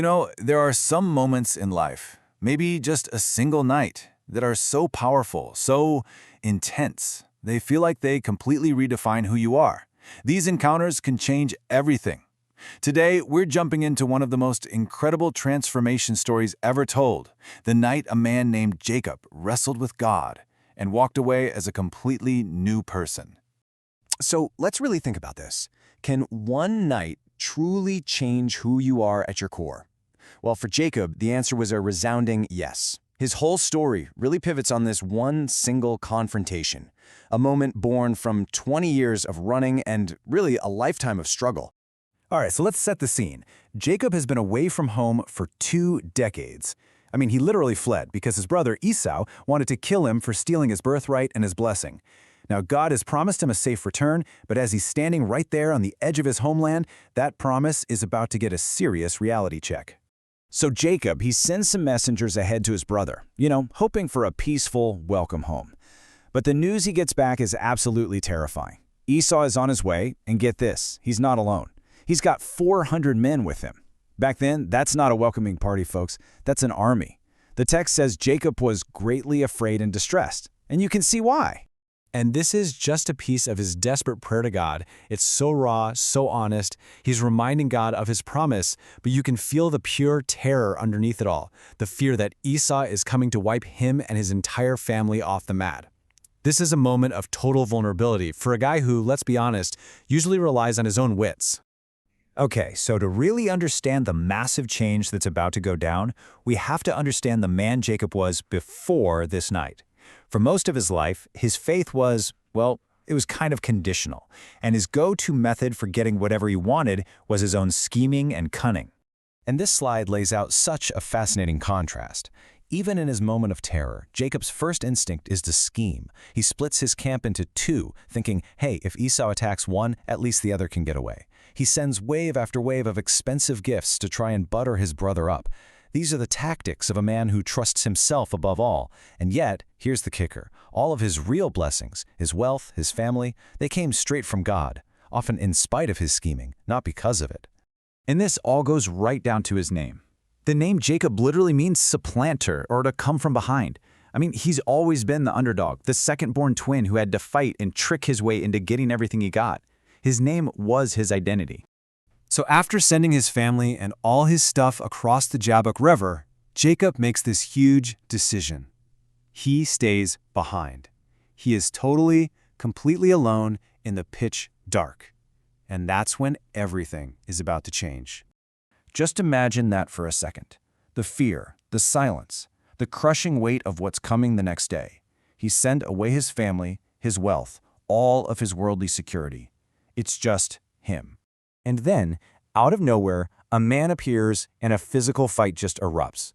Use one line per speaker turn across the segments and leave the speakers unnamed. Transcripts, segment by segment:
There are some moments in life, maybe just a single night, that are so powerful, so intense. They feel like they completely redefine who you are. These encounters can change everything. Today, we're jumping into one of the most incredible transformation stories ever told, the night a man named Jacob wrestled with God and walked away as a completely new person.
So let's really think about this. Can one night truly change who you are at your core? Well, for Jacob, the answer was a resounding yes. His whole story really pivots on this one single confrontation, a moment born from 20 years of running and really a lifetime of struggle.
All right, so let's set the scene. Jacob has been away from home for 2 decades. He literally fled because his brother Esau wanted to kill him for stealing his birthright and his blessing. Now, God has promised him a safe return, but as he's standing right there on the edge of his homeland, that promise is about to get a serious reality check. So Jacob, he sends some messengers ahead to his brother, hoping for a peaceful welcome home. But the news he gets back is absolutely terrifying. Esau is on his way, and get this, he's not alone. He's got 400 men with him. Back then, that's not a welcoming party, folks. That's an army. The text says Jacob was greatly afraid and distressed, and you can see why.
And this is just a piece of his desperate prayer to God. It's so raw, so honest. He's reminding God of his promise, but you can feel the pure terror underneath it all, the fear that Esau is coming to wipe him and his entire family off the mat. This is a moment of total vulnerability for a guy who, let's be honest, usually relies on his own wits.
Okay, so to really understand the massive change that's about to go down, we have to understand the man Jacob was before this night. For most of his life, his faith was, it was kind of conditional, and his go-to method for getting whatever he wanted was his own scheming and cunning.
And this slide lays out such a fascinating contrast. Even in his moment of terror, Jacob's first instinct is to scheme. He splits his camp into 2, thinking, hey, if Esau attacks one, at least the other can get away. He sends wave after wave of expensive gifts to try and butter his brother up. These are the tactics of a man who trusts himself above all. And yet, here's the kicker. All of his real blessings, his wealth, his family, they came straight from God, often in spite of his scheming, not because of it.
And this all goes right down to his name. The name Jacob literally means supplanter, or to come from behind. He's always been the underdog, the second-born twin who had to fight and trick his way into getting everything he got. His name was his identity.
So after sending his family and all his stuff across the Jabbok River, Jacob makes this huge decision. He stays behind. He is totally, completely alone in the pitch dark. And that's when everything is about to change.
Just imagine that for a second. The fear, the silence, the crushing weight of what's coming the next day. He sent away his family, his wealth, all of his worldly security. It's just him. And then, out of nowhere, a man appears and a physical fight just erupts.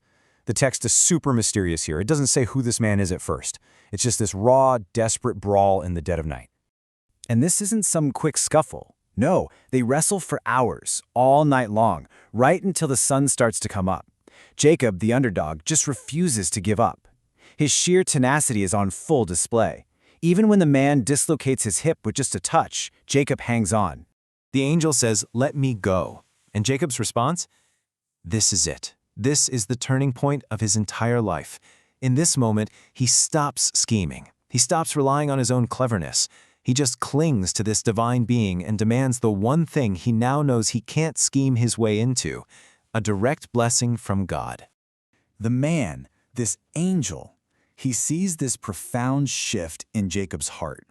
The text is super mysterious here. It doesn't say who this man is at first. It's just this raw, desperate brawl in the dead of night. And this isn't some quick scuffle. No, they wrestle for hours, all night long, right until the sun starts to come up. Jacob, the underdog, just refuses to give up. His sheer tenacity is on full display. Even when the man dislocates his hip with just a touch, Jacob hangs on.
The angel says, "Let me go." And Jacob's response? This is it. This is the turning point of his entire life. In this moment, he stops scheming. He stops relying on his own cleverness. He just clings to this divine being and demands the one thing he now knows he can't scheme his way into, a direct blessing from God.
The man, this angel, he sees this profound shift in Jacob's heart.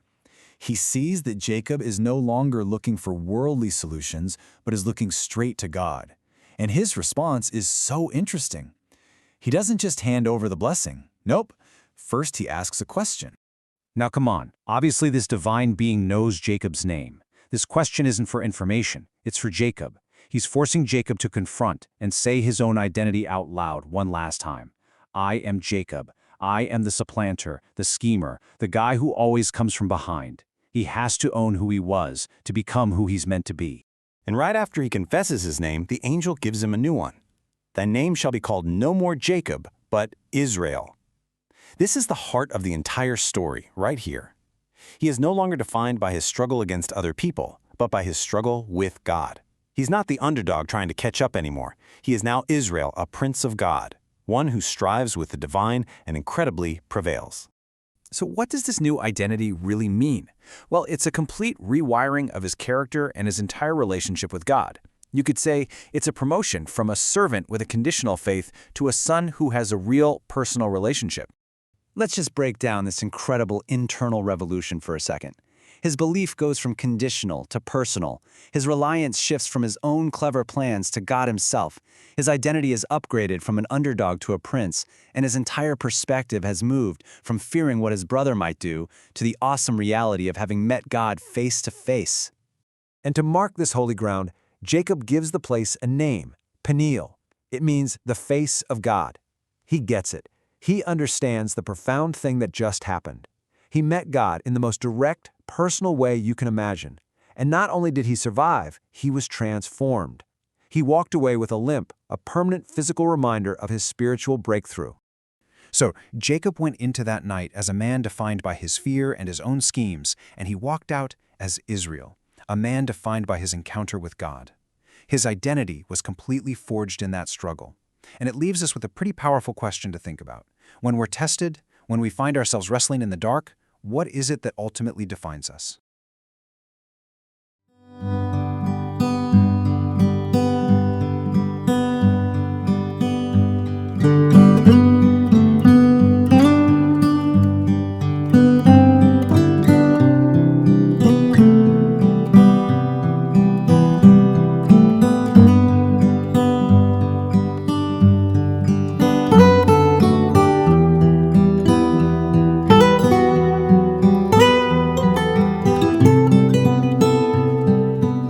He sees that Jacob is no longer looking for worldly solutions, but is looking straight to God. And his response is so interesting. He doesn't just hand over the blessing. Nope. First, he asks a question. Now, come on. Obviously, this divine being knows Jacob's name. This question isn't for information. It's for Jacob. He's forcing Jacob to confront and say his own identity out loud one last time. I am Jacob. I am the supplanter, the schemer, the guy who always comes from behind. He has to own who he was to become who he's meant to be.
And right after he confesses his name, the angel gives him a new one. Thy name shall be called no more Jacob, but Israel. This is the heart of the entire story, right here. He is no longer defined by his struggle against other people, but by his struggle with God.
He's not the underdog trying to catch up anymore. He is now Israel, a prince of God, one who strives with the divine and incredibly prevails.
So what does this new identity really mean? Well, it's a complete rewiring of his character and his entire relationship with God. You could say it's a promotion from a servant with a conditional faith to a son who has a real personal relationship.
Let's just break down this incredible internal revolution for a second. His belief goes from conditional to personal. His reliance shifts from his own clever plans to God himself. His identity is upgraded from an underdog to a prince, and his entire perspective has moved from fearing what his brother might do to the awesome reality of having met God face to face.
And to mark this holy ground, Jacob gives the place a name, Peniel. It means the face of God. He gets it. He understands the profound thing that just happened. He met God in the most direct, personal way you can imagine. And not only did he survive, he was transformed. He walked away with a limp, a permanent physical reminder of his spiritual breakthrough.
So Jacob went into that night as a man defined by his fear and his own schemes, and he walked out as Israel, a man defined by his encounter with God. His identity was completely forged in that struggle. And it leaves us with a pretty powerful question to think about. When we're tested, when we find ourselves wrestling in the dark, what is it that ultimately defines us?